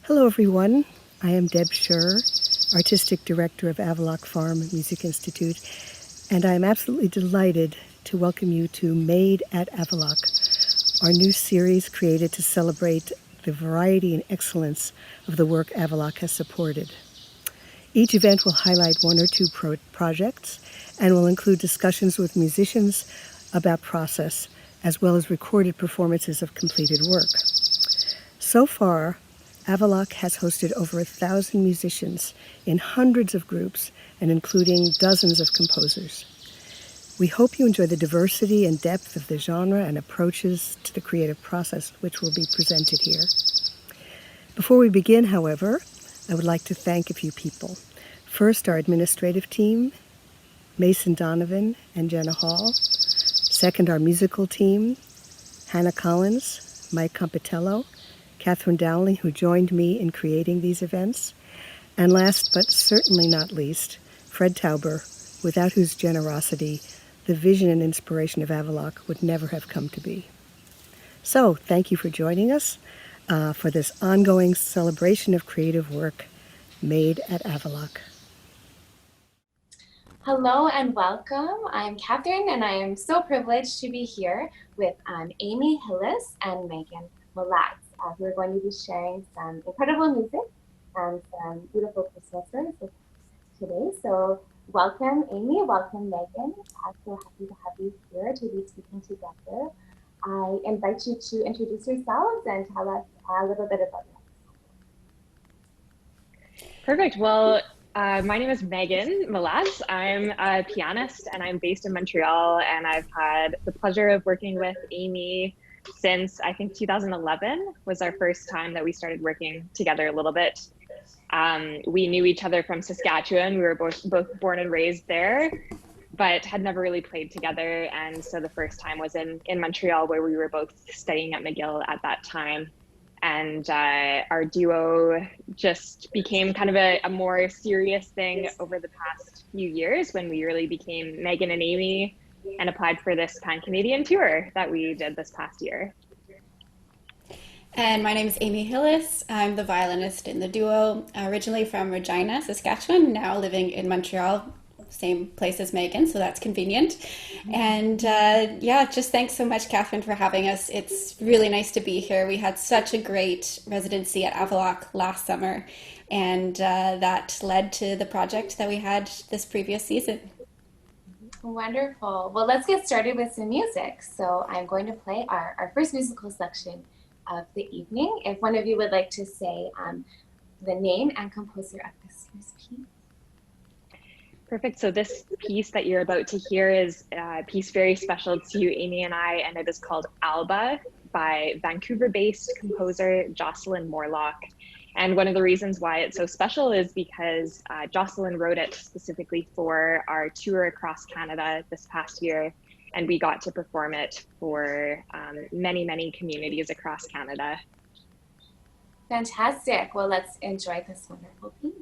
Hello, everyone. I am Deb Scher, Artistic Director of Avaloch Farm Music Institute, and I am absolutely delighted to welcome you to Made at Avaloch, our new series created to celebrate the variety and excellence of the work Avaloch has supported. Each event will highlight one or two projects and will include discussions with musicians about process, as well as recorded performances of completed work. So far, Avaloch has hosted over 1,000 musicians in hundreds of groups and including dozens of composers. We hope you enjoy the diversity and depth of the genre and approaches to the creative process which will be presented here. Before we begin, however, I would like to thank a few people. First, our administrative team, Mason Donovan and Jenna Hall. Second, our musical team, Hannah Collins, Mike Compitello, Katherine Dowling, who joined me in creating these events. And last but certainly not least, Fred Tauber, without whose generosity the vision and inspiration of Avaloch would never have come to be. So thank you for joining us for this ongoing celebration of creative work made at Avaloch. Hello and welcome. I'm Katherine and I am so privileged to be here with Amy Hillis and Meagan Milatz. We're going to be sharing some incredible music and some beautiful Christmas stories today. So welcome Amy, welcome Meagan. I'm so happy to have you here to be speaking together. I invite you to introduce yourselves and tell us a little bit about yourself. Perfect. Well, my name is Meagan Milatz. I'm a pianist and I'm based in Montreal, and I've had the pleasure of working with Amy since I think 2011 was our first time that we started working together a little bit. We knew each other from Saskatchewan. We were both born and raised there, but had never really played together. And so the first time was in Montreal, where we were both studying at McGill at that time. And our duo just became kind of a more serious thing over the past few years when we really became Meagan and Amy and applied for this pan-Canadian tour that we did this past year. And my name is Amy Hillis. I'm the violinist in the duo, originally from Regina, Saskatchewan, now living in Montreal, same place as Meagan, so that's convenient. And just thanks so much, Katherine, for having us. It's really nice to be here. We had such a great residency at Avaloch last summer, and that led to the project that we had this previous season. Wonderful. Well, let's get started with some music. So I'm going to play our first musical section of the evening. If one of you would like to say the name and composer of this year's piece. Perfect. So this piece that you're about to hear is a piece very special to Amy and I, and it is called Alba by Vancouver-based composer Jocelyn Morlock. And one of the reasons why it's so special is because Jocelyn wrote it specifically for our tour across Canada this past year, and we got to perform it for many, many communities across Canada. Fantastic. Well, let's enjoy this wonderful piece.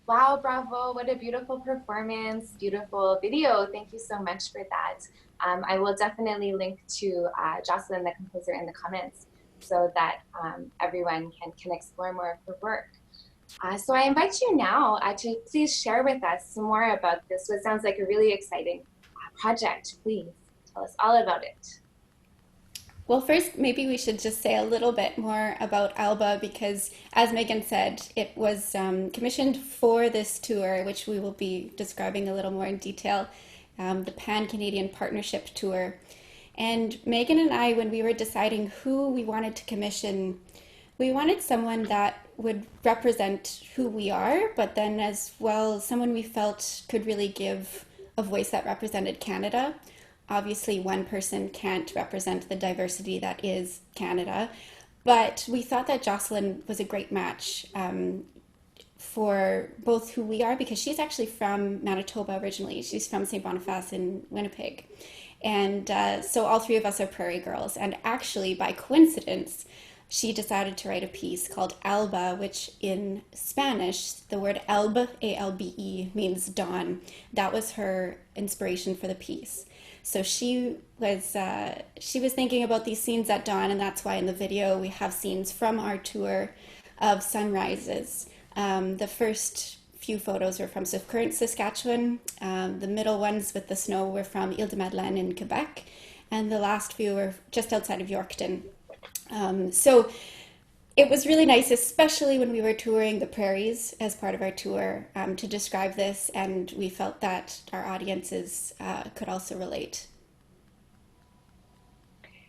Wow, bravo. What a beautiful performance, beautiful video. Thank you so much for that. I will definitely link to Jocelyn, the composer, in the comments so that everyone can explore more of her work. So I invite you now to please share with us some more about this, what sounds like a really exciting project. Please tell us all about it. Well, first, maybe we should just say a little bit more about Alba because, as Meagan said, it was commissioned for this tour, which we will be describing a little more in detail, the Pan-Canadian Partnership Tour. And Meagan and I, when we were deciding who we wanted to commission, we wanted someone that would represent who we are, but then as well, someone we felt could really give a voice that represented Canada. Obviously, one person can't represent the diversity that is Canada, but we thought that Jocelyn was a great match for both who we are, because she's actually from Manitoba originally. She's from St. Boniface in Winnipeg. And so all three of us are prairie girls. And actually, by coincidence, she decided to write a piece called Alba, which in Spanish, the word Albe, A-L-B-E, means dawn. That was her inspiration for the piece. So she was thinking about these scenes at dawn, and that's why in the video we have scenes from our tour of sunrises. The first few photos were from current Saskatchewan. The middle ones with the snow were from Île-de-Madeleine in Quebec, and the last few were just outside of Yorkton. So it was really nice, especially when we were touring the prairies as part of our tour, to describe this, and we felt that our audiences could also relate.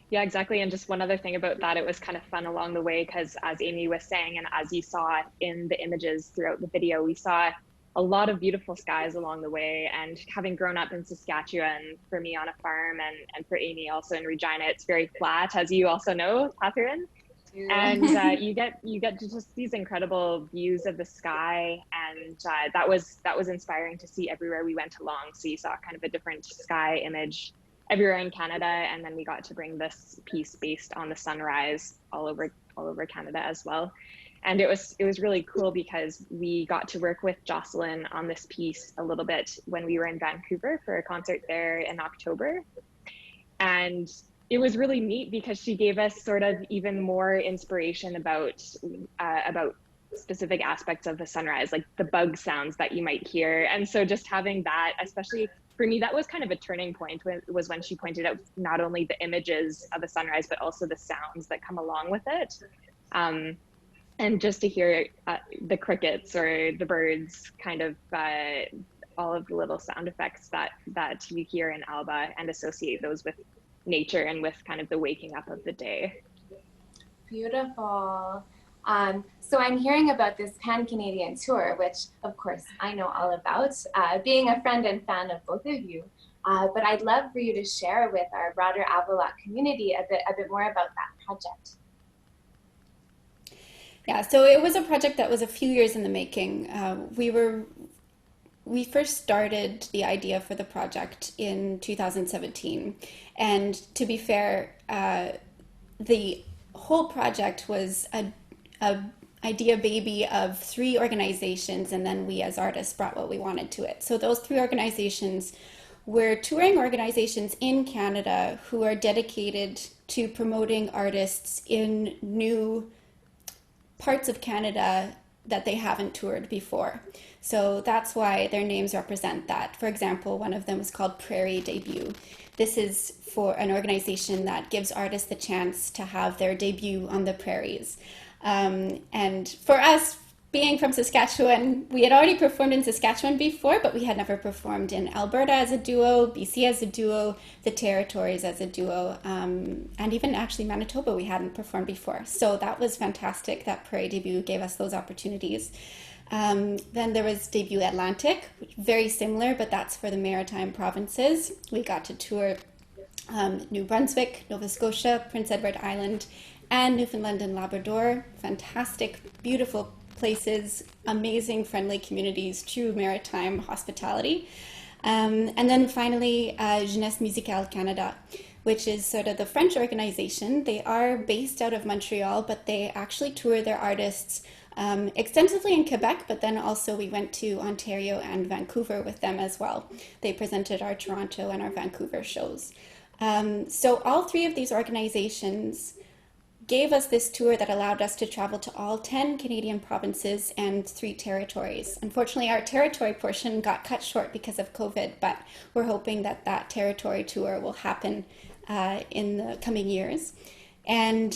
Yeah, exactly. And just one other thing about that, it was kind of fun along the way because, as Amy was saying, and as you saw in the images throughout the video, we saw a lot of beautiful skies along the way. And having grown up in Saskatchewan, for me on a farm, and for Amy also in Regina, it's very flat, as you also know, Katherine. And you get to just these incredible views of the sky, and that was inspiring to see everywhere we went along. So you saw kind of a different sky image everywhere in Canada, and then we got to bring this piece based on the sunrise all over Canada as well. And it was really cool because we got to work with Jocelyn on this piece a little bit when we were in Vancouver for a concert there in October. And it was really neat because she gave us sort of even more inspiration about specific aspects of the sunrise, like the bug sounds that you might hear. And so just having that, especially for me, that was kind of a turning point, was when she pointed out not only the images of a sunrise, but also the sounds that come along with it. And just to hear the crickets or the birds, kind of all of the little sound effects that you hear in Alba, and associate those with nature and with kind of the waking up of the day. Beautiful. So I'm hearing about this Pan-Canadian tour, which of course I know all about, being a friend and fan of both of you. But I'd love for you to share with our broader Avaloch community a bit more about that project. Yeah, so it was a project that was a few years in the making. We first started the idea for the project in 2017. And to be fair, the whole project was a idea baby of 3 organizations, and then we as artists brought what we wanted to it. So those 3 organizations were touring organizations in Canada who are dedicated to promoting artists in new parts of Canada that they haven't toured before. So that's why their names represent that. For example, one of them is called Prairie Debut. This is for an organization that gives artists the chance to have their debut on the prairies. And for us, being from Saskatchewan, we had already performed in Saskatchewan before, but we had never performed in Alberta as a duo, BC as a duo, the Territories as a duo, and even actually Manitoba we hadn't performed before. So that was fantastic that Prairie Debut gave us those opportunities. Then there was Debut Atlantic, very similar, but that's for the maritime provinces. We got to tour New Brunswick, Nova Scotia, Prince Edward Island, and Newfoundland and Labrador. Fantastic, beautiful places, amazing, friendly communities, true maritime hospitality. And then finally, Jeunesses Musicales Canada, which is sort of the French organization. They are based out of Montreal, but they actually tour their artists extensively in Quebec, but then also we went to Ontario and Vancouver with them as well. They presented our Toronto and our Vancouver shows. So all three of these organizations gave us this tour that allowed us to travel to all 10 Canadian provinces and 3 territories. Unfortunately, our territory portion got cut short because of COVID, but we're hoping that that territory tour will happen in the coming years. And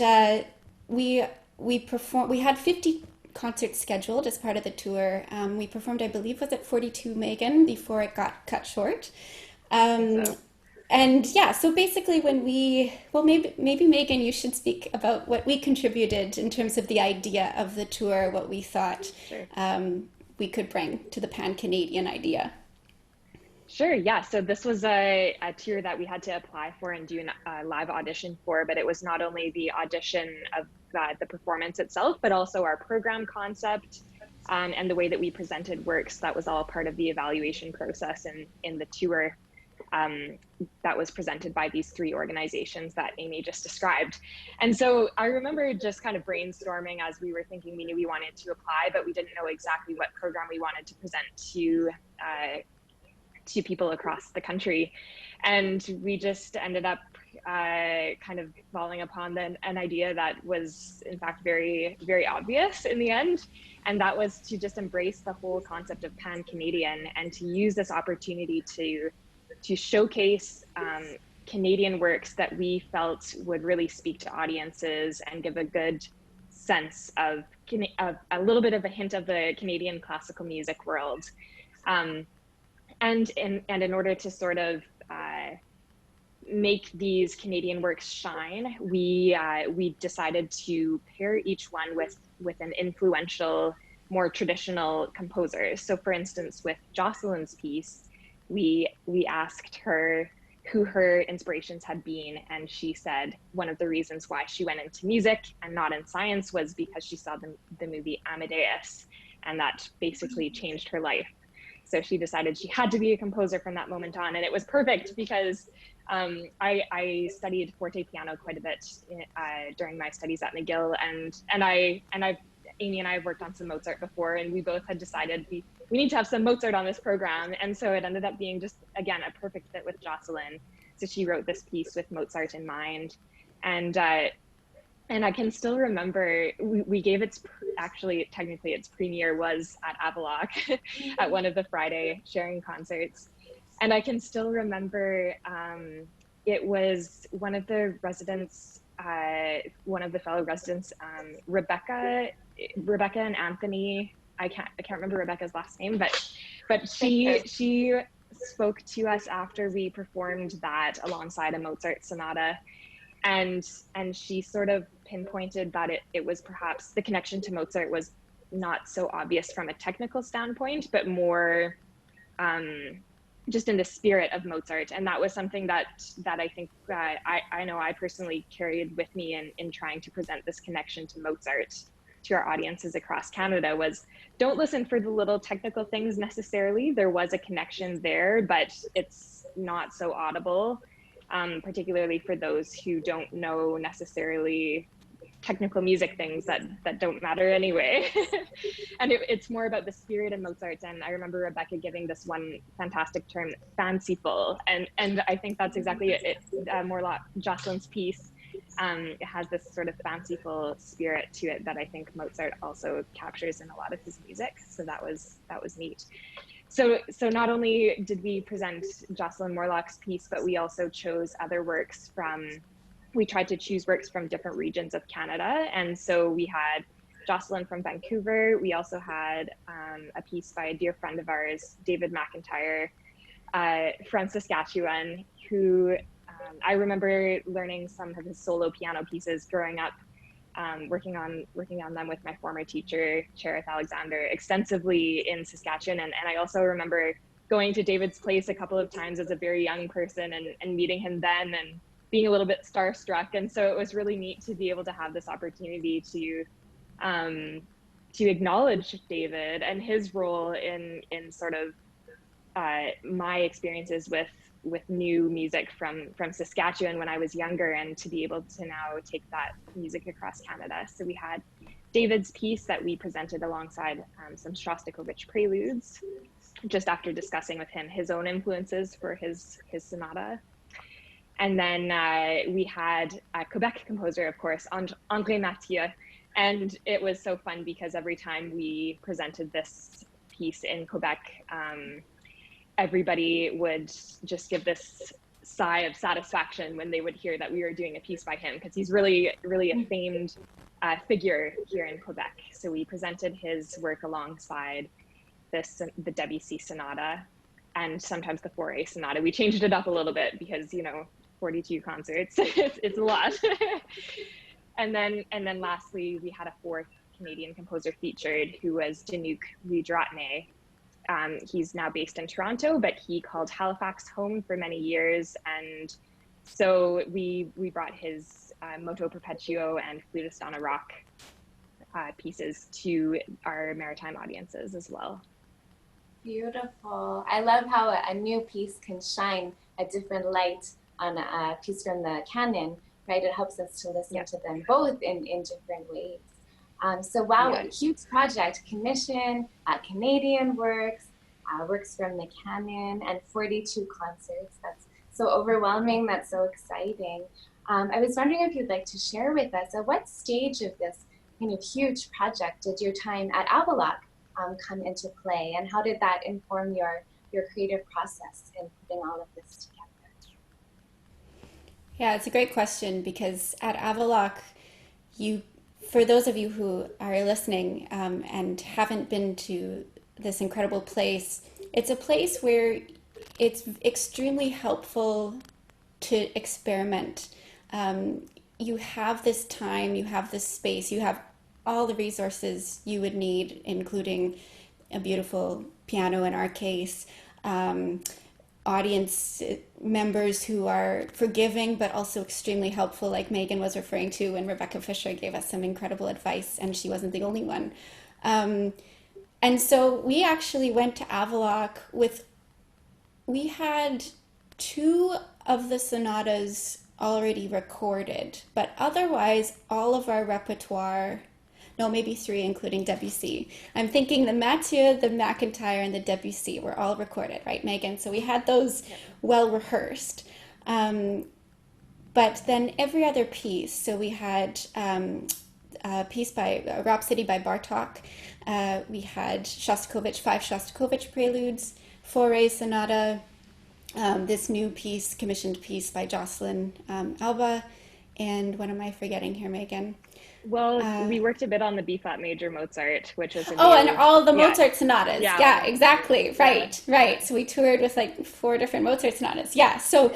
we had 50 concerts scheduled as part of the tour. We performed, I believe, was it 42 Meagan before it got cut short. And yeah, so basically maybe Meagan, you should speak about what we contributed in terms of the idea of the tour, what we thought we could bring to the pan-Canadian idea. Sure, yeah. So this was a tour that we had to apply for and do a live audition for, but it was not only the audition of the performance itself, but also our program concept and the way that we presented works. That was all part of the evaluation process in the tour. That was presented by these 3 organizations that Amy just described. And so I remember just kind of brainstorming as we were thinking. We knew we wanted to apply, but we didn't know exactly what program we wanted to present to people across the country. And we just ended up kind of falling upon an idea that was in fact very, very obvious in the end. And that was to just embrace the whole concept of pan-Canadian and to use this opportunity to showcase Canadian works that we felt would really speak to audiences and give a good sense of a little bit of a hint of the Canadian classical music world. And in order to sort of make these Canadian works shine, we decided to pair each one with an influential, more traditional composer. So for instance, with Jocelyn's piece, we asked her who her inspirations had been, and she said one of the reasons why she went into music and not in science was because she saw the movie Amadeus, and that basically changed her life. So she decided she had to be a composer from that moment on, and it was perfect because I studied forte piano quite a bit during my studies at McGill, and Amy and I have worked on some Mozart before, and we both had decided we need to have some Mozart on this program. And so it ended up being just, again, a perfect fit with Jocelyn. So she wrote this piece with Mozart in mind. And I can still remember, we gave technically its premiere was at Avaloch at one of the Friday sharing concerts. And I can still remember it was one of the fellow residents, Rebecca and Anthony. I can't remember Rebecca's last name, but she spoke to us after we performed that alongside a Mozart sonata, and she sort of pinpointed that it was perhaps the connection to Mozart was not so obvious from a technical standpoint, but more just in the spirit of Mozart. And that was something that I think I know I personally carried with me in trying to present this connection to Mozart to our audiences across Canada. Was don't listen for the little technical things necessarily. There was a connection there, but it's not so audible, particularly for those who don't know necessarily technical music things that don't matter anyway. And it's more about the spirit of Mozart. And I remember Rebecca giving this one fantastic term, fanciful. And I think that's exactly it. Morlock, Jocelyn's piece, it has this sort of fanciful spirit to it that I think Mozart also captures in a lot of his music. So that was neat. So not only did we present Jocelyn Morlock's piece, but we also chose other works we tried to choose works from different regions of Canada. And so we had Jocelyn from Vancouver. We also had a piece by a dear friend of ours, David McIntyre, from Saskatchewan, who I remember learning some of his solo piano pieces growing up, working on them with my former teacher, Cherith Alexander, extensively in Saskatchewan. And I also remember going to David's place a couple of times as a very young person and meeting him then and being a little bit starstruck. And so it was really neat to be able to have this opportunity to acknowledge David and his role in sort of my experiences with new music from Saskatchewan when I was younger, and to be able to now take that music across Canada. So we had David's piece that we presented alongside some Shostakovich preludes, just after discussing with him his own influences for his sonata. And then we had a Quebec composer, of course, André Mathieu. And it was so fun because every time we presented this piece in Quebec, everybody would just give this sigh of satisfaction when they would hear that we were doing a piece by him, because he's really, really a famed figure here in Quebec. So we presented his work alongside the Debussy Sonata and sometimes the Fauré Sonata. We changed it up a little bit because, 42 concerts, it's a lot. And then lastly, we had a fourth Canadian composer featured, who was Danuk Wiedratne. He's now based in Toronto, but he called Halifax home for many years. And so we brought his Moto Perpetuo and Flutist on a Rock pieces to our maritime audiences as well. Beautiful. I love how a new piece can shine a different light on a piece from the canon, right? It helps us to listen to them both in different ways. So wow, a huge project, commission, Canadian works, works from the canon, and 42 concerts. That's so overwhelming, that's so exciting. I was wondering if you'd like to share with us, at what stage of this kind of huge project did your time at Avaloch come into play, and how did that inform your creative process in putting all of this together? Yeah, it's a great question, because at Avaloch, for those of you who are listening and haven't been to this incredible place, it's a place where it's extremely helpful to experiment. You have this time, you have this space, you have all the resources you would need, including a beautiful piano in our case, audience members who are forgiving but also extremely helpful, like Meagan was referring to when Rebecca Fisher gave us some incredible advice, and she wasn't the only one. And so we actually went to Avaloch we had 2 of the sonatas already recorded, but otherwise all of our repertoire, no, maybe 3, including Debussy. I'm thinking the Mathieu, the McIntyre, and the Debussy were all recorded, right, Meagan? So we had those well rehearsed. But then every other piece, so we had a piece by Rhapsody by Bartók. We had 5 Shostakovich preludes, Fauré Sonata, this new piece, commissioned piece by Jocelyn, Alba, and what am I forgetting here, Meagan? Well, we worked a bit on the B-flat major Mozart, which is and all the Mozart sonatas. Yeah, exactly. Right. So we toured with like 4 different Mozart sonatas. Yeah. So,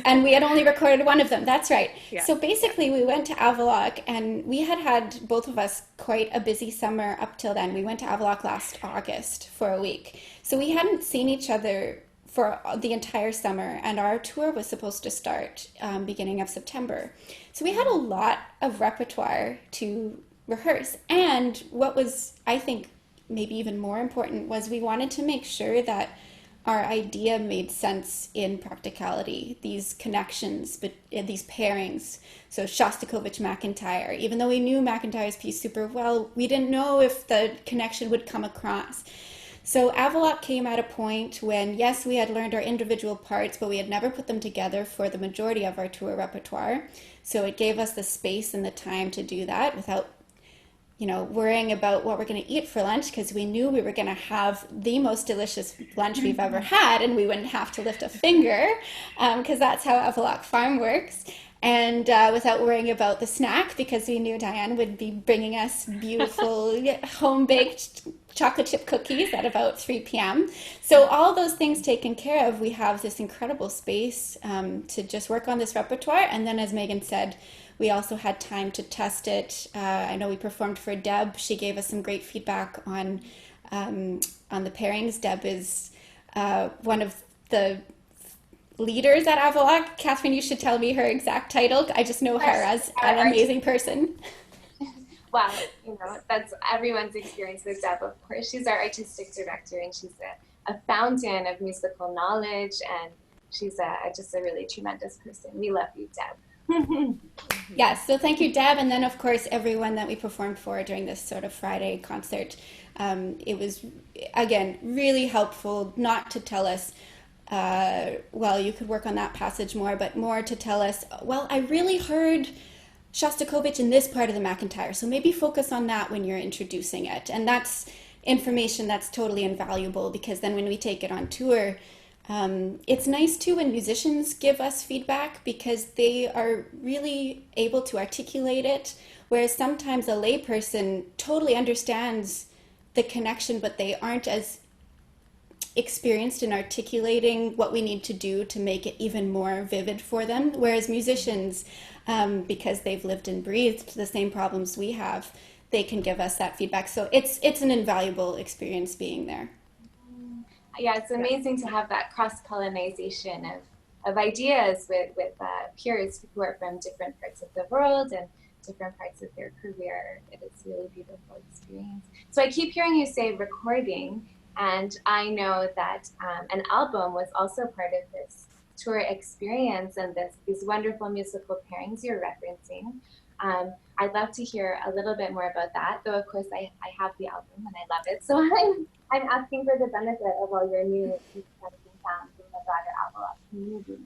and we had only recorded one of them. That's right. Yeah. So basically, we went to Avaloch, and we had both of us quite a busy summer up till then. We went to Avaloch last August for a week, so we hadn't seen each other for the entire summer, and our tour was supposed to start beginning of September. So we had a lot of repertoire to rehearse. And what was, I think, maybe even more important was we wanted to make sure that our idea made sense in practicality, these connections, but these pairings. So Shostakovich, McIntyre, even though we knew McIntyre's piece super well, we didn't know if the connection would come across. So Avaloch came at a point when, yes, we had learned our individual parts, but we had never put them together for the majority of our tour repertoire. So it gave us the space and the time to do that without, worrying about what we're going to eat for lunch, because we knew we were going to have the most delicious lunch we've ever had, and we wouldn't have to lift a finger, because that's how Avaloch Farm works. And without worrying about the snack, because we knew Diane would be bringing us beautiful home-baked chocolate chip cookies at about 3 p.m. So all those things taken care of, we have this incredible space to just work on this repertoire. And then, as Meagan said, we also had time to test it. I know we performed for Deb. She gave us some great feedback on the pairings. Deb is one of the leaders at Avaloch. Katherine, you should tell me her exact title. I just know her as an amazing person. Well, that's everyone's experience with Deb, of course. She's our artistic director, and she's a fountain of musical knowledge, and she's just a really tremendous person. We love you, Deb. Yes, so thank you, Deb, and then of course everyone that we performed for during this sort of Friday concert. It was, again, really helpful not to tell us, well, you could work on that passage more, but more to tell us, well, I really heard Shostakovich in this part of the McIntyre, so maybe focus on that when you're introducing it. And that's information that's totally invaluable, because then when we take it on tour, it's nice too when musicians give us feedback, because they are really able to articulate it, whereas sometimes a layperson totally understands the connection, but they aren't as experienced in articulating what we need to do to make it even more vivid for them. Whereas musicians, because they've lived and breathed the same problems we have, they can give us that feedback. So it's an invaluable experience being there. Yeah, it's amazing to have that cross-pollination of ideas with peers who are from different parts of the world and different parts of their career. It is really beautiful experience. So I keep hearing you say recording, and I know that an album was also part of this tour experience and these wonderful musical pairings you're referencing. I'd love to hear a little bit more about that, though of course I have the album and I love it. So I'm asking for the benefit of all your new sounds in the broader Avaloch community.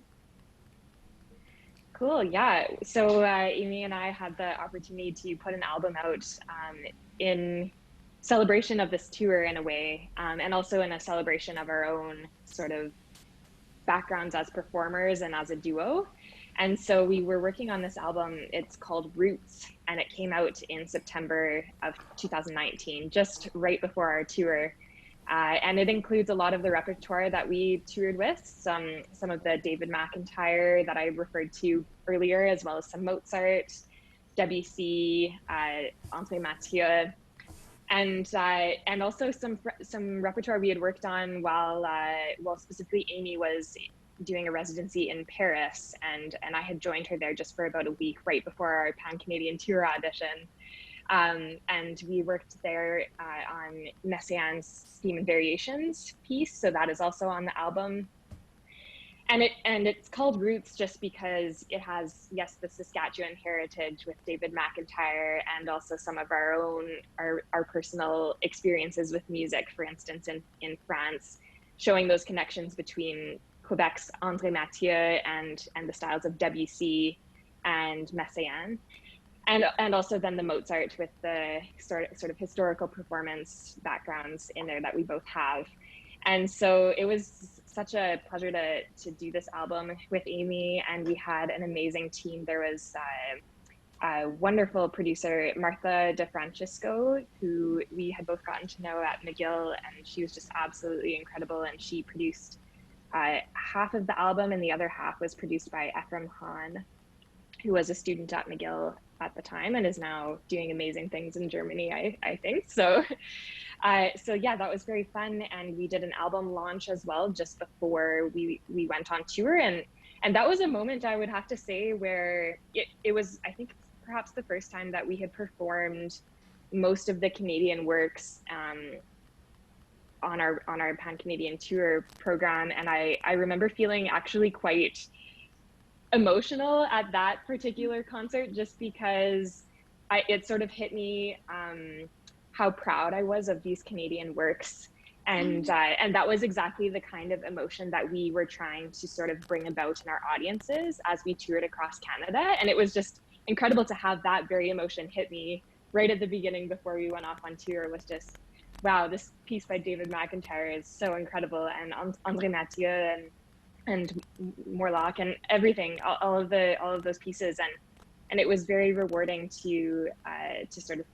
Cool, yeah. So Amy and I had the opportunity to put an album out in celebration of this tour in a way, and also in a celebration of our own sort of backgrounds as performers and as a duo. And so we were working on this album. It's called Roots, and it came out in September of 2019, just right before our tour. And it includes a lot of the repertoire that we toured with, some of the David McIntyre that I referred to earlier, as well as some Mozart, Debussy, André Mathieu, and also some repertoire we had worked on while specifically Amy was doing a residency in Paris, and I had joined her there just for about a week right before our Pan-Canadian tour audition. And we worked there on Messiaen's Theme and Variations piece, so that is also on the album. And it's called Roots just because it has, yes, the Saskatchewan heritage with David McIntyre, and also some of our own, our personal experiences with music, for instance, in France, showing those connections between Quebec's André Mathieu and the styles of Debussy and Messiaen. And also then the Mozart with the sort of historical performance backgrounds in there that we both have. And so it was such a pleasure to do this album with Amy, and we had an amazing team. There was a wonderful producer, Martha DeFrancisco, who we had both gotten to know at McGill, and she was just absolutely incredible. And she produced half of the album, and the other half was produced by Ephraim Hahn, who was a student at McGill at the time and is now doing amazing things in Germany, I think. So yeah, that was very fun. And we did an album launch as well just before we went on tour. And that was a moment, I would have to say, where it was, I think, perhaps the first time that we had performed most of the Canadian works on our Pan-Canadian tour program. And I remember feeling actually quite emotional at that particular concert, just because it sort of hit me how proud I was of these Canadian works. And that was exactly the kind of emotion that we were trying to sort of bring about in our audiences as we toured across Canada. And it was just incredible to have that very emotion hit me right at the beginning before we went off on tour. Was just, wow, this piece by David McIntyre is so incredible, and André Mathieu and Morlock and everything, all of those pieces, and it was very rewarding to sort of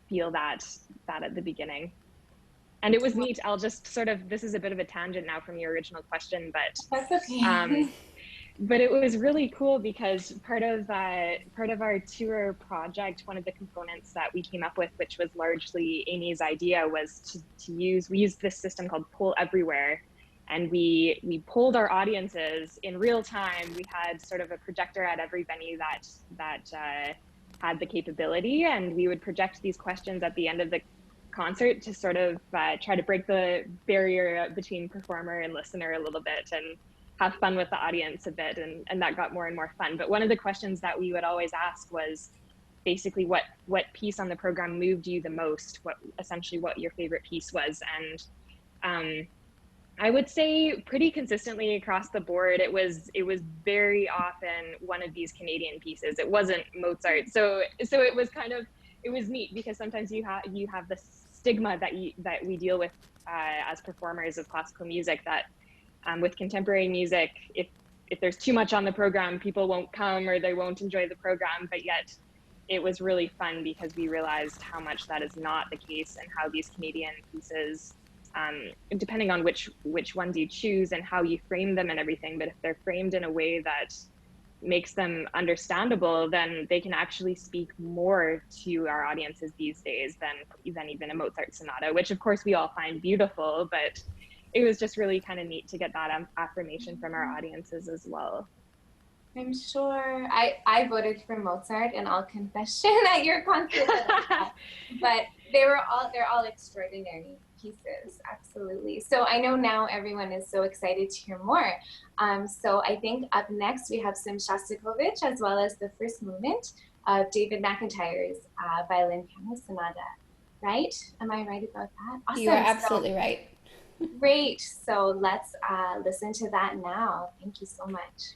feel that at the beginning. And it was neat. I'll just sort of, this is a bit of a tangent now from your original question, but that's okay. But it was really cool because part of our tour project, one of the components that we came up with, which was largely Amy's idea, was we used this system called Poll Everywhere. And we polled our audiences in real time. We had sort of a projector at every venue that had the capability, and we would project these questions at the end of the concert to sort of try to break the barrier between performer and listener a little bit, and have fun with the audience a bit, and that got more and more fun. But one of the questions that we would always ask was basically what piece on the program moved you the most, essentially what your favorite piece was. And I would say pretty consistently across the board, it was very often one of these Canadian pieces. It wasn't Mozart. So it was it was neat, because sometimes you have the stigma that we deal with as performers of classical music, that with contemporary music, if there's too much on the program, people won't come or they won't enjoy the program. But yet it was really fun, because we realized how much that is not the case, and how these Canadian pieces, depending on which ones you choose and how you frame them and everything, but if they're framed in a way that makes them understandable, then they can actually speak more to our audiences these days than even a Mozart sonata, which of course we all find beautiful, but it was just really kind of neat to get that affirmation from our audiences as well. I'm sure I voted for Mozart in all confession at your concert, but they're all extraordinary pieces, absolutely. So I know now everyone is so excited to hear more. So I think up next we have some Shostakovich, as well as the first movement of David McIntyre's Violin Piano Sonata. Right? Am I right about that? Awesome. You are absolutely right. Great. So let's listen to that now. Thank you so much.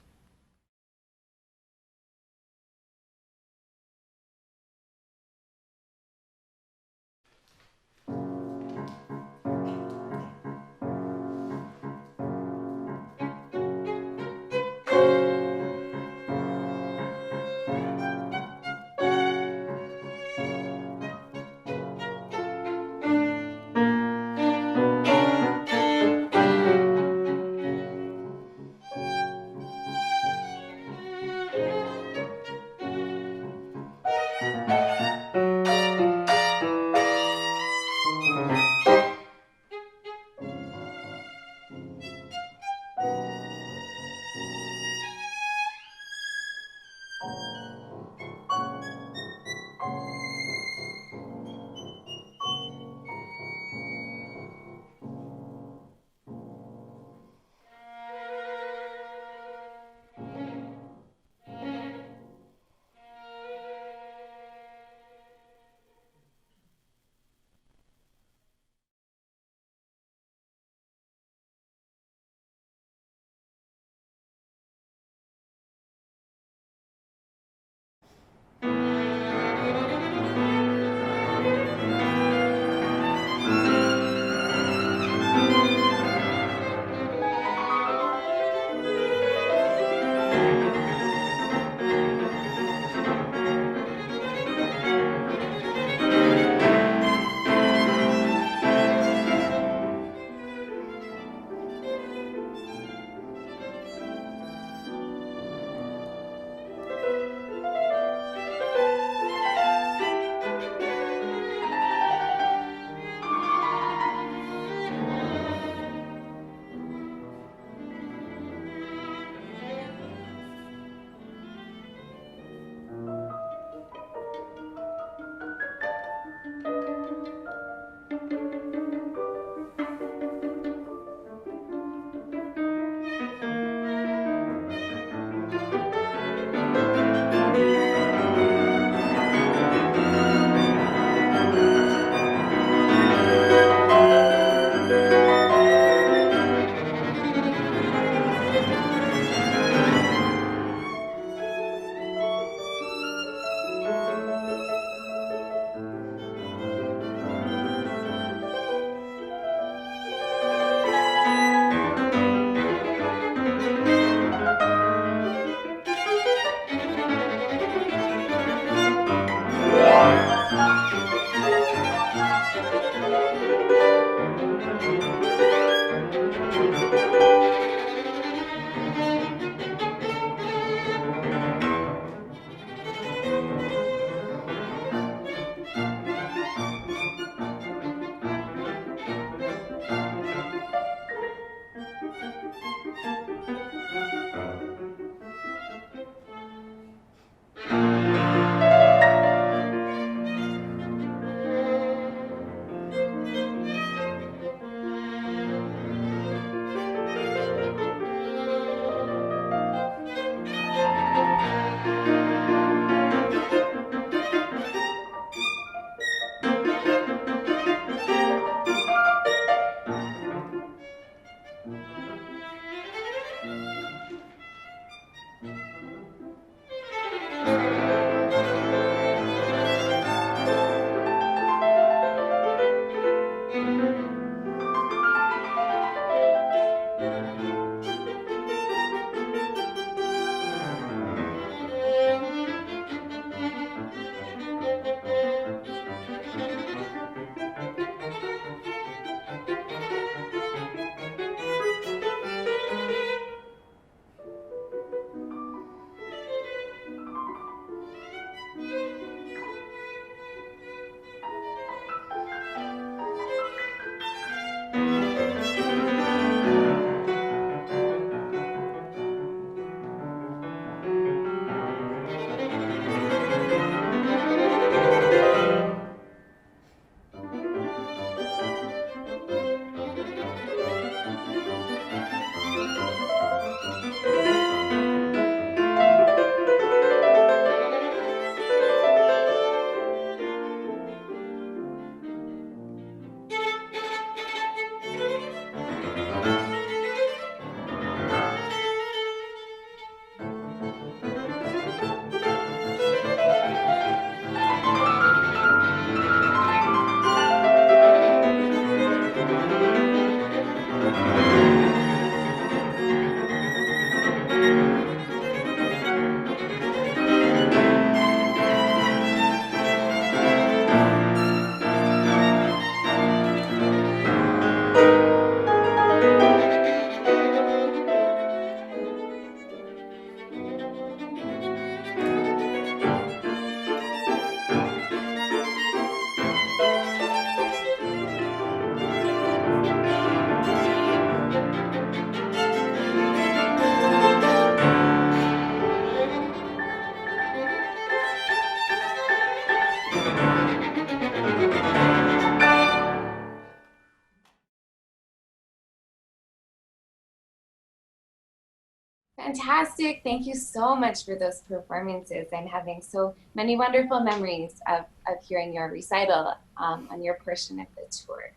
Fantastic. Thank you so much for those performances. I'm having so many wonderful memories of hearing your recital on your portion of the tour.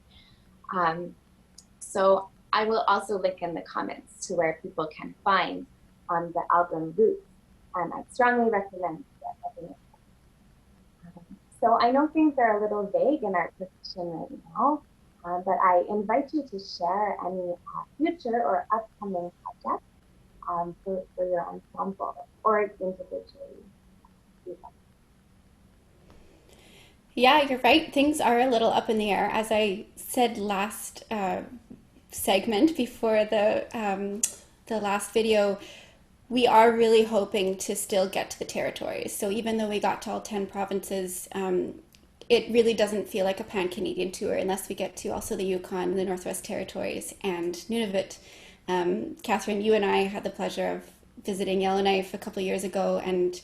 So I will also link in the comments to where people can find the album Roots. I strongly recommend that. So I know things are a little vague in our position right now, but I invite you to share any future or upcoming projects for your ensemble or individually. Yeah, you're right. Things are a little up in the air. As I said last segment before the last video, we are really hoping to still get to the territories. So even though we got to all 10 provinces, it really doesn't feel like a pan-Canadian tour unless we get to also the Yukon, the Northwest Territories, and Nunavut. Katherine, you and I had the pleasure of visiting Yellowknife a couple of years ago, and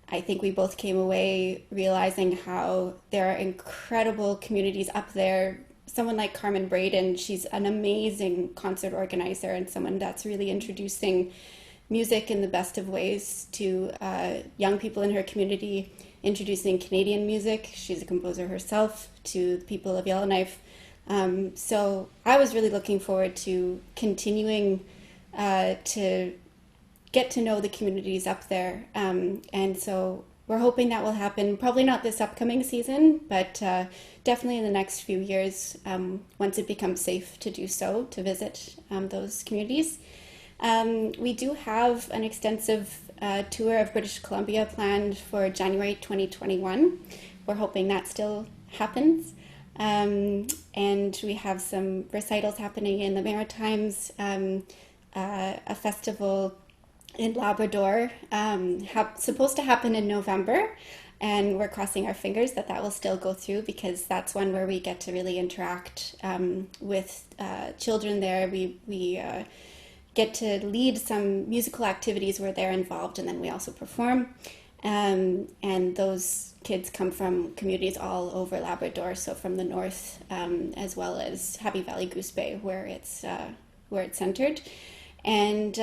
I think we both came away realizing how there are incredible communities up there. Someone like Carmen Braden, she's an amazing concert organizer and someone that's really introducing music in the best of ways to young people in her community, introducing Canadian music. She's a composer herself to the people of Yellowknife. So I was really looking forward to continuing to get to know the communities up there. And so we're hoping that will happen, probably not this upcoming season, but definitely in the next few years, once it becomes safe to do so, to visit those communities. We do have an extensive tour of British Columbia planned for January 2021. We're hoping that still happens. And we have some recitals happening in the Maritimes, a festival in Labrador, supposed to happen in November, and we're crossing our fingers that that will still go through, because that's one where we get to really interact with children there. We get to lead some musical activities where they're involved, and then we also perform. And those kids come from communities all over Labrador, so from the north, as well as Happy Valley Goose Bay, where it's centered. And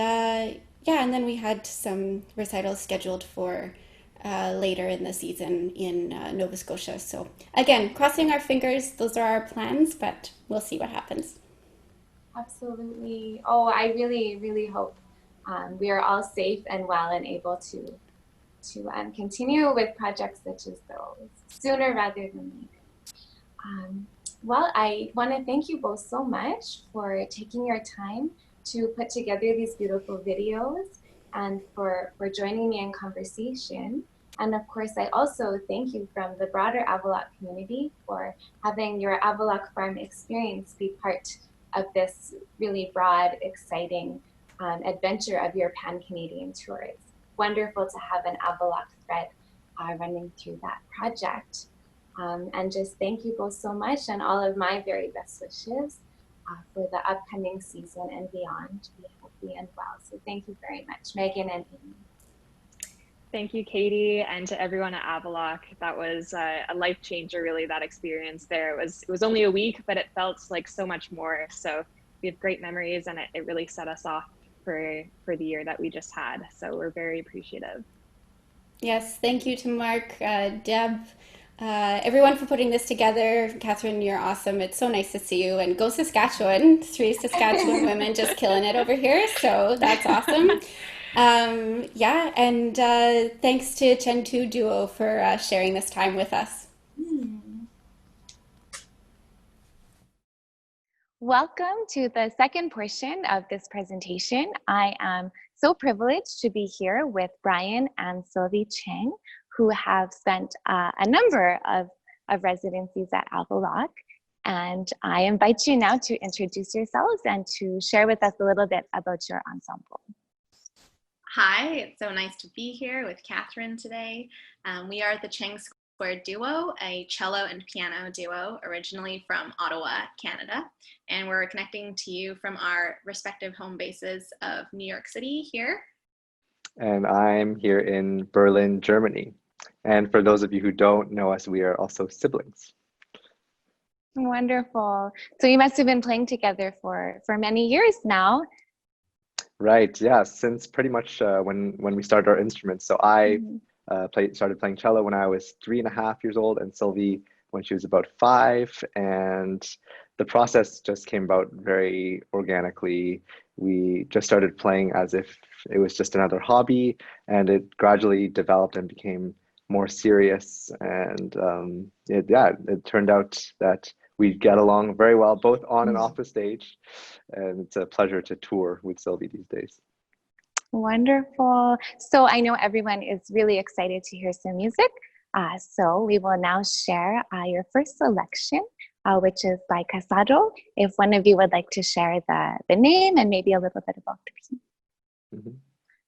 yeah, and then we had some recitals scheduled for later in the season in Nova Scotia. So again, crossing our fingers, those are our plans, but we'll see what happens. Absolutely. Oh, I really, really hope we are all safe and well and able to continue with projects such as those sooner rather than later. Well, I want to thank you both so much for taking your time to put together these beautiful videos and for joining me in conversation. And of course, I also thank you from the broader Avaloch community for having your Avaloch Farm experience be part of this really broad, exciting adventure of your Pan-Canadian tour. It's wonderful to have an Avaloch thread running through that project. And just thank you both so much, and all of my very best wishes for the upcoming season and beyond. Be healthy and well. So thank you very much, Meagan and Amy. Thank you, Katie, and to everyone at Avaloch. That was a life changer, really, that experience there. It was only a week, but it felt like so much more. So we have great memories, and it really set us off for the year that we just had. So we're very appreciative. Yes, thank you to Mark, Deb, everyone for putting this together. Katherine, you're awesome. It's so nice to see you. And go Saskatchewan. 3 Saskatchewan women just killing it over here. So that's awesome. Yeah, and thanks to Cheng² Duo for sharing this time with us. Welcome to the second portion of this presentation. I am so privileged to be here with Bryan and Silvie Cheng, who have spent a number of residencies at Avaloch. And I invite you now to introduce yourselves and to share with us a little bit about your ensemble. Hi, it's so nice to be here with Katherine today. We are the Cheng² Duo, a cello and piano duo originally from Ottawa, Canada. And we're connecting to you from our respective home bases of New York City here. And I'm here in Berlin, Germany. And for those of you who don't know us, we are also siblings. Wonderful. So you must have been playing together for many years now. Right, yeah, since pretty much when we started our instruments. So I started playing cello when I was 3.5 years old, and Silvie when she was about 5. And the process just came about very organically. We just started playing as if it was just another hobby, and it gradually developed and became more serious. And it turned out that we get along very well, both on and off the stage. And it's a pleasure to tour with Silvie these days. Wonderful. So I know everyone is really excited to hear some music. So we will now share your first selection, which is by Casado. If one of you would like to share the name and maybe a little bit about the piece.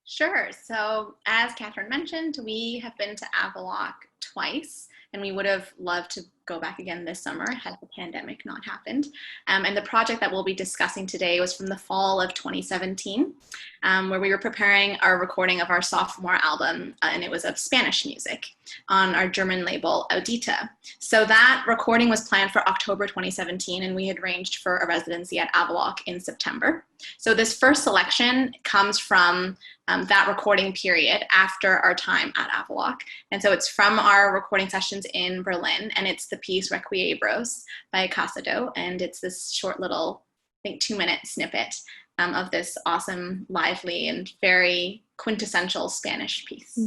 Sure. So as Katherine mentioned, we have been to Avaloch twice, and we would have loved to go back again this summer had the pandemic not happened. And the project that we'll be discussing today was from the fall of 2017, where we were preparing our recording of our sophomore album, and it was of Spanish music on our German label Audita. So that recording was planned for October 2017, and we had arranged for a residency at Avaloch in September. So this first selection comes from that recording period after our time at Avaloch. And so it's from our recording sessions in Berlin, and it's the piece Requiebros by Casado. And it's this short little, I think, 2-minute snippet of this awesome, lively, and very quintessential Spanish piece.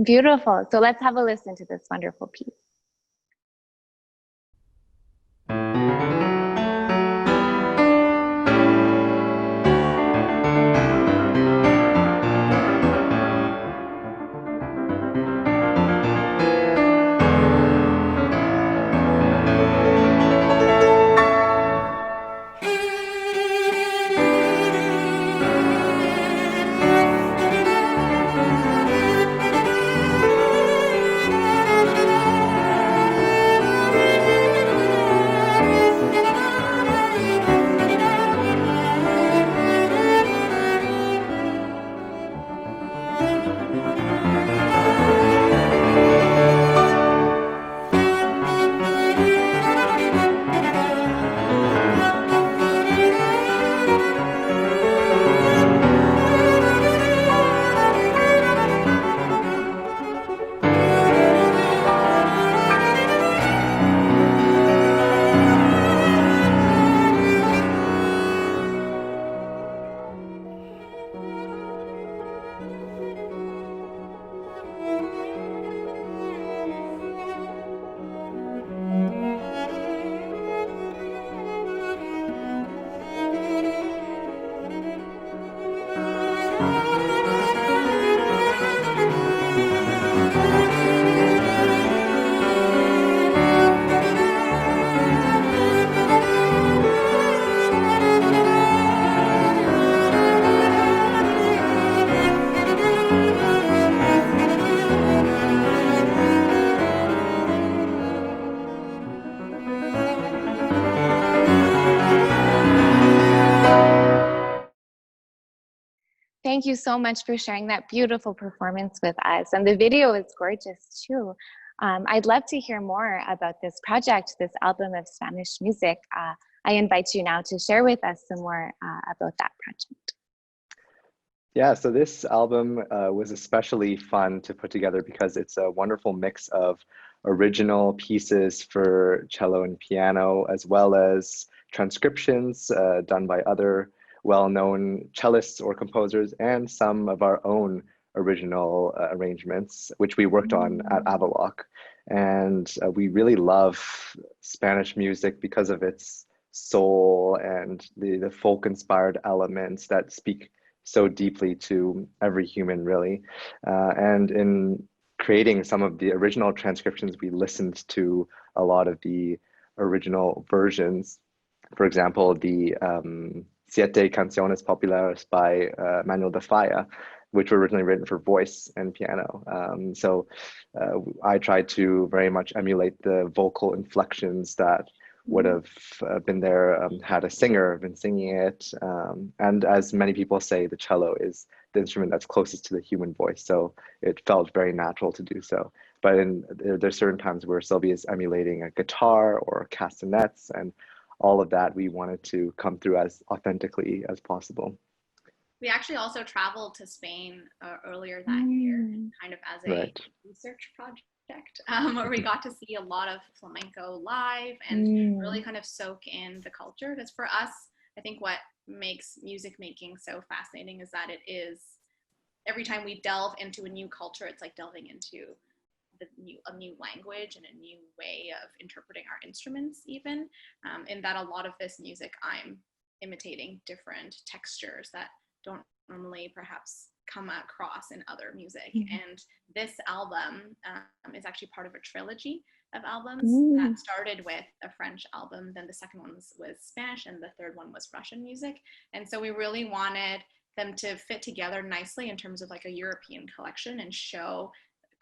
Beautiful. So let's have a listen to this wonderful piece. Thank you so much for sharing that beautiful performance with us. And the video is gorgeous too. I'd love to hear more about this project, this album of Spanish music. I invite you now to share with us some more about that project. Yeah, so this album was especially fun to put together because it's a wonderful mix of original pieces for cello and piano, as well as transcriptions done by other well-known cellists or composers, and some of our own original arrangements, which we worked on at Avaloch. And we really love Spanish music because of its soul and the folk-inspired elements that speak so deeply to every human, really. And in creating some of the original transcriptions, we listened to a lot of the original versions. For example, the Siete canciones populares by Manuel de Falla, which were originally written for voice and piano. So I tried to very much emulate the vocal inflections that would have been there had a singer been singing it. And as many people say, the cello is the instrument that's closest to the human voice. So it felt very natural to do so. But there's certain times where Silvie is emulating a guitar or castanets, and all of that we wanted to come through as authentically as possible. We actually also traveled to Spain earlier that year, kind of as a research project. Where we got to see a lot of flamenco live and really kind of soak in the culture. Because for us, I think what makes music making so fascinating is that it is, every time we delve into a new culture, it's like delving into a new language and a new way of interpreting our instruments even. In that a lot of this music, I'm imitating different textures that don't normally perhaps come across in other music. And this album is actually part of a trilogy of albums that started with a French album, then the second one was Spanish, and the third one was Russian music. And so we really wanted them to fit together nicely in terms of like a European collection and show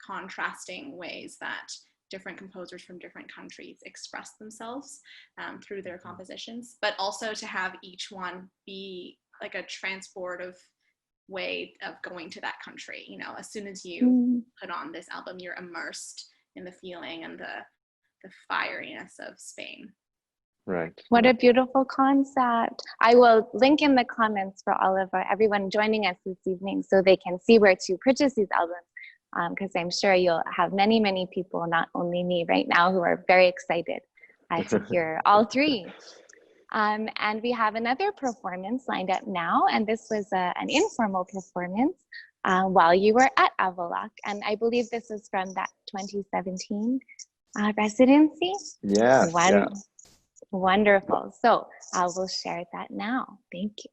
contrasting ways that different composers from different countries express themselves through their compositions, but also to have each one be like a transportive way of going to that country. You know, as soon as you put on this album, you're immersed in the feeling and the fieriness of Spain. Right. What a beautiful concept. I will link in the comments for all of everyone joining us this evening so they can see where to purchase these albums, because I'm sure you'll have many, many people, not only me right now, who are very excited to hear all three. And we have another performance lined up now, and this was an informal performance while you were at Avaloch, and I believe this was from that 2017 residency. Yeah. Wonderful. So I will share that now. Thank you.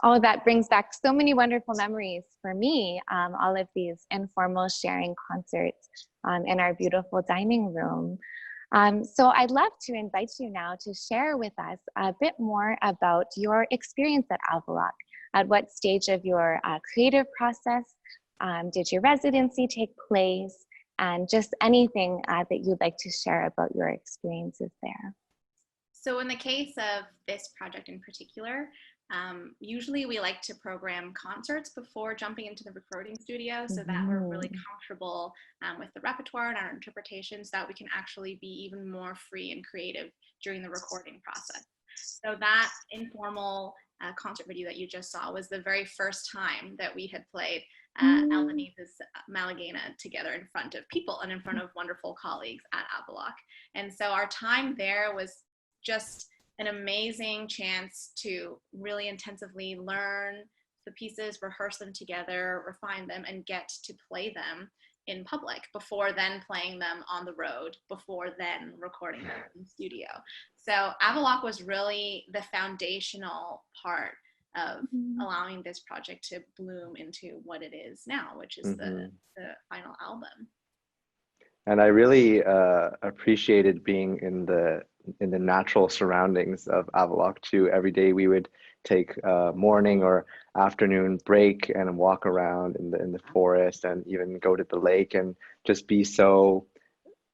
Oh, that brings back so many wonderful memories for me. All of these informal sharing concerts in our beautiful dining room. So I'd love to invite you now to share with us a bit more about your experience at Avaloch. At what stage of your creative process did your residency take place? And just anything that you'd like to share about your experiences there. So in the case of this project in particular, usually we like to program concerts before jumping into the recording studio so that we're really comfortable with the repertoire and our interpretations, that we can actually be even more free and creative during the recording process. So that informal concert video that you just saw was the very first time that we had played Albanese's Malagena together in front of people and in front of wonderful colleagues at Avaloch. And so our time there was just an amazing chance to really intensively learn the pieces, rehearse them together, refine them, and get to play them in public before then playing them on the road, before then recording them in the studio. So Avaloch was really the foundational part of allowing this project to bloom into what it is now, which is the final album. And I really appreciated being in the natural surroundings of Avaloch too. Every day we would take a morning or afternoon break and walk around in the forest, and even go to the lake, and just be so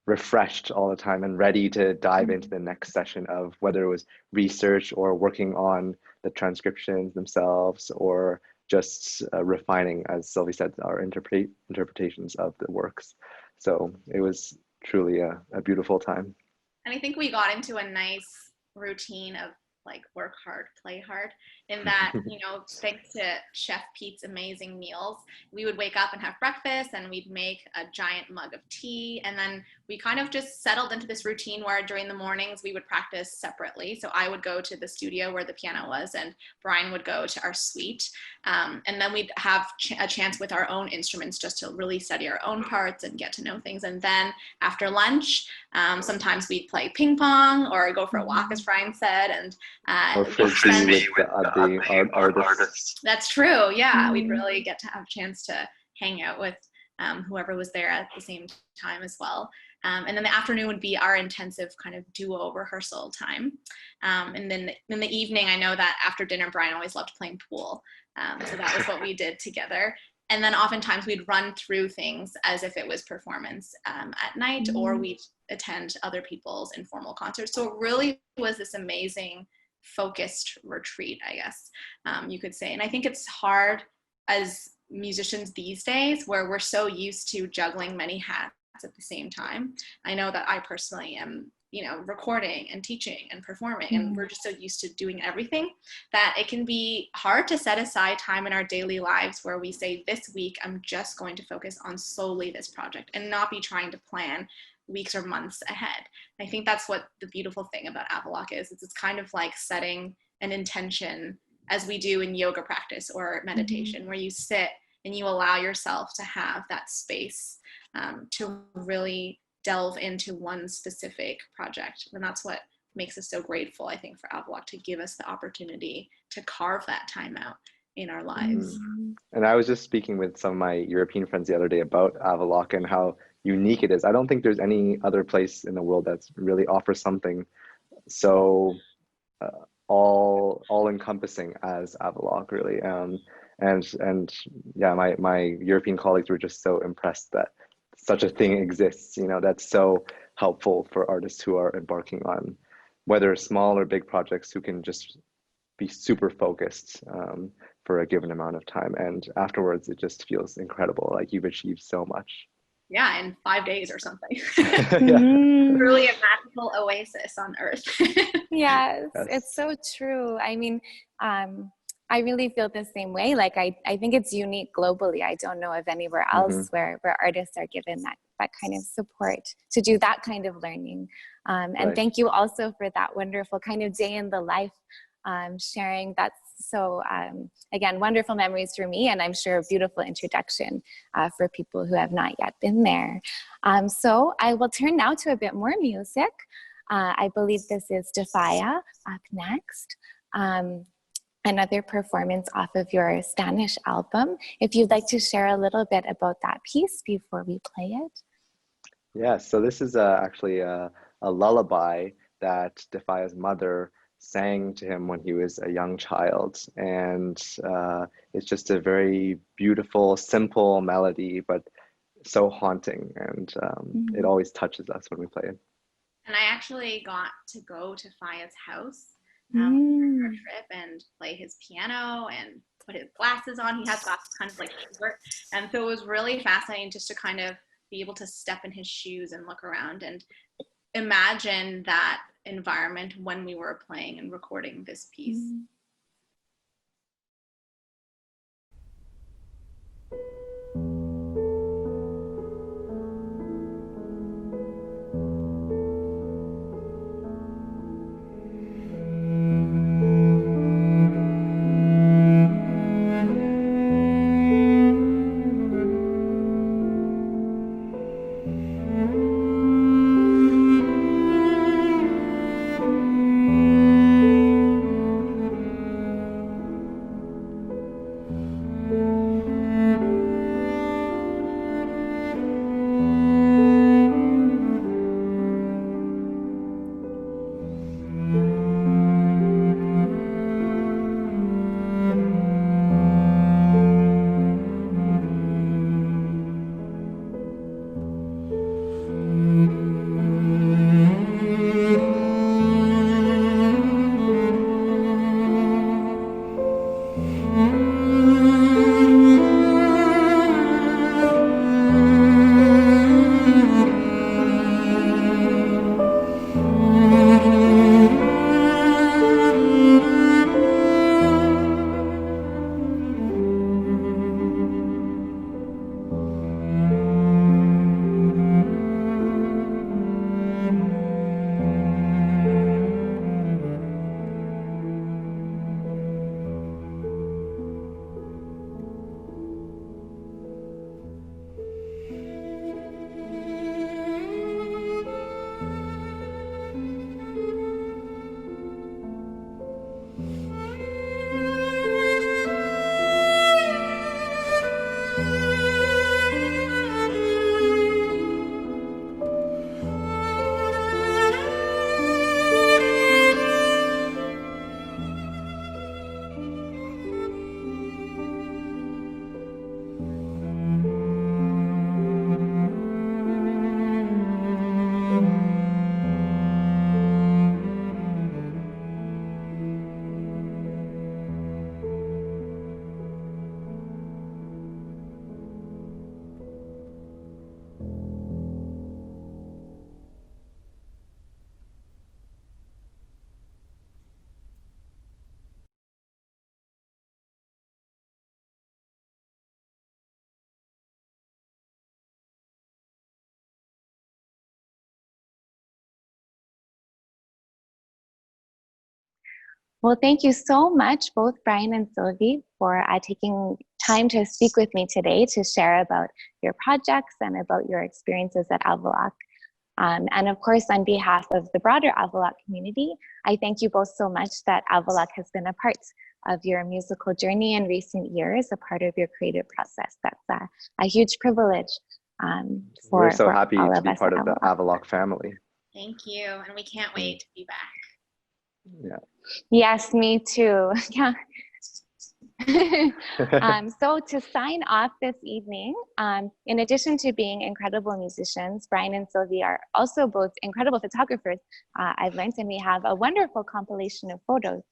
refreshed all the time and ready to dive into the next session of whether it was research or working on the transcriptions themselves, or just refining, as Silvie said, our interpretations of the works. So it was truly a beautiful time. And I think we got into a nice routine of like work hard, play hard, in that, you know, thanks to Chef Pete's amazing meals, we would wake up and have breakfast, and we'd make a giant mug of tea. And then we kind of just settled into this routine where during the mornings we would practice separately. So I would go to the studio where the piano was, and Bryan would go to our suite. And then we'd have a chance with our own instruments just to really study our own parts and get to know things. And then after lunch, sometimes we'd play ping pong or go for a walk, as Bryan said, and or frisbee with the artists. That's true. Yeah, we'd really get to have a chance to hang out with whoever was there at the same time as well. And then the afternoon would be our intensive kind of duo rehearsal time. And then in the evening, I know that after dinner, Bryan always loved playing pool. So that was what we did together. And then oftentimes we'd run through things as if it was performance at night, or we'd attend other people's informal concerts. So it really was this amazing focused retreat, I guess you could say. And I think it's hard as musicians these days, where we're so used to juggling many hats at the same time. I know that I personally am, you know, recording and teaching and performing, and we're just so used to doing everything that it can be hard to set aside time in our daily lives where we say, this week I'm just going to focus on solely this project, and not be trying to plan weeks or months ahead. I think that's what the beautiful thing about Avaloch is. It's kind of like setting an intention, as we do in yoga practice or meditation, where you sit and you allow yourself to have that space to really delve into one specific project. And that's what makes us so grateful, I think, for Avaloch to give us the opportunity to carve that time out in our lives. And I was just speaking with some of my European friends the other day about Avaloch and how unique it is. I don't think there's any other place in the world that's really offers something so all encompassing as Avaloch, really. And yeah, my European colleagues were just so impressed that such a thing exists, you know, that's so helpful for artists who are embarking on whether small or big projects, who can just be super focused for a given amount of time. And afterwards, it just feels incredible, like you've achieved so much. Yeah, in 5 days or something. Yeah. Really a magical oasis on earth. Yes, it's so true. I mean, I really feel the same way. Like, I think it's unique globally. I don't know of anywhere else where artists are given that kind of support to do that kind of learning. And thank you also for that wonderful kind of day in the life sharing. That's so, again, wonderful memories for me, and I'm sure a beautiful introduction for people who have not yet been there. So I will turn now to a bit more music. I believe this is de Falla up next. another performance off of your Spanish album. If you'd like to share a little bit about that piece before we play it. Yeah, so this is actually a lullaby that De Falla's mother sang to him when he was a young child. And it's just a very beautiful, simple melody, but so haunting. And it always touches us when we play it. And I actually got to go to Falla's house during our trip and play his piano and put his glasses on. He has glasses kind of like Schubert. And so it was really fascinating just to kind of be able to step in his shoes and look around and imagine that environment when we were playing and recording this piece. Well, thank you so much, both Bryan and Silvie, for taking time to speak with me today to share about your projects and about your experiences at Avaloch. And of course, on behalf of the broader Avaloch community, I thank you both so much that Avaloch has been a part of your musical journey in recent years, a part of your creative process. That's a huge privilege We're so happy all to of be us part at of the Avaloch. Avaloch family. Thank you, and we can't wait to be back. Yeah. Yes, me too. Yeah. So to sign off this evening, in addition to being incredible musicians, Bryan and Silvie are also both incredible photographers, I've learned, and we have a wonderful compilation of photos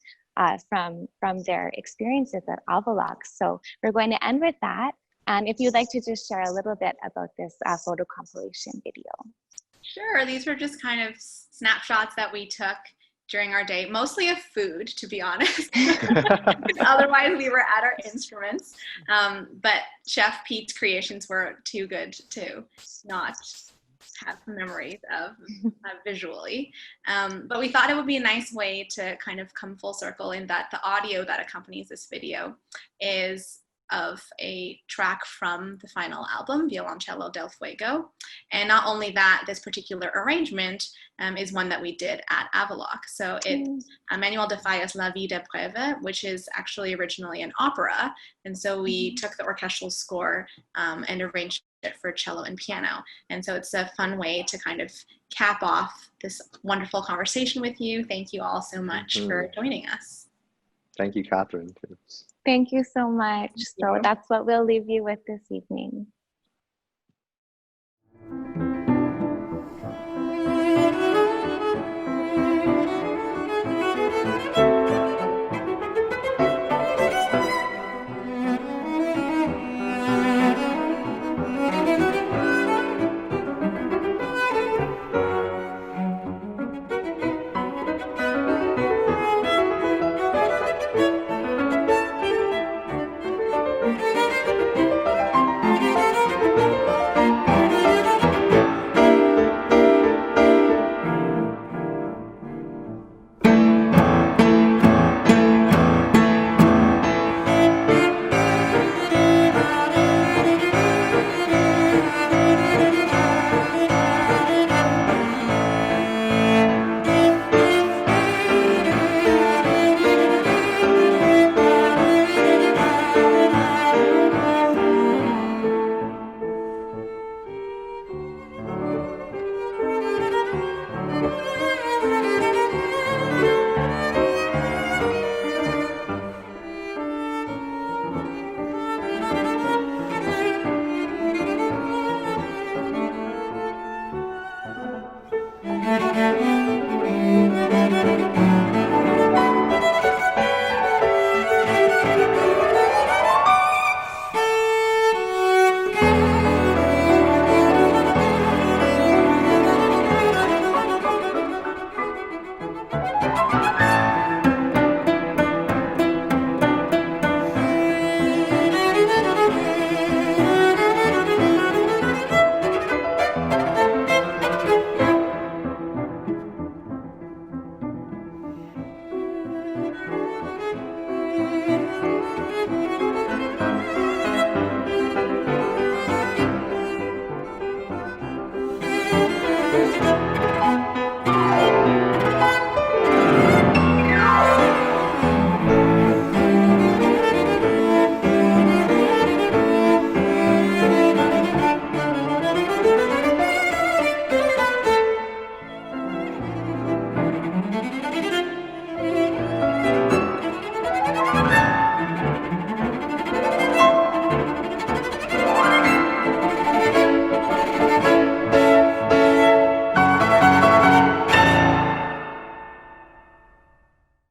from their experiences at Avaloch. So we're going to end with that. And if you'd like to just share a little bit about this photo compilation video. Sure, these were just kind of snapshots that we took during our day, mostly of food, to be honest. Otherwise, we were at our instruments. But Chef Pete's creations were too good to not have memories of visually. But we thought it would be a nice way to kind of come full circle in that the audio that accompanies this video is of a track from the final album, Violoncello del Fuego. And not only that, this particular arrangement is one that we did at Avaloch. So it's Manuel de Falla's La Vie de Breve, which is actually originally an opera. And so we took the orchestral score and arranged it for cello and piano. And so it's a fun way to kind of cap off this wonderful conversation with you. Thank you all so much for joining us. Thank you, Katherine. Thank you so much. So that's what we'll leave you with this evening.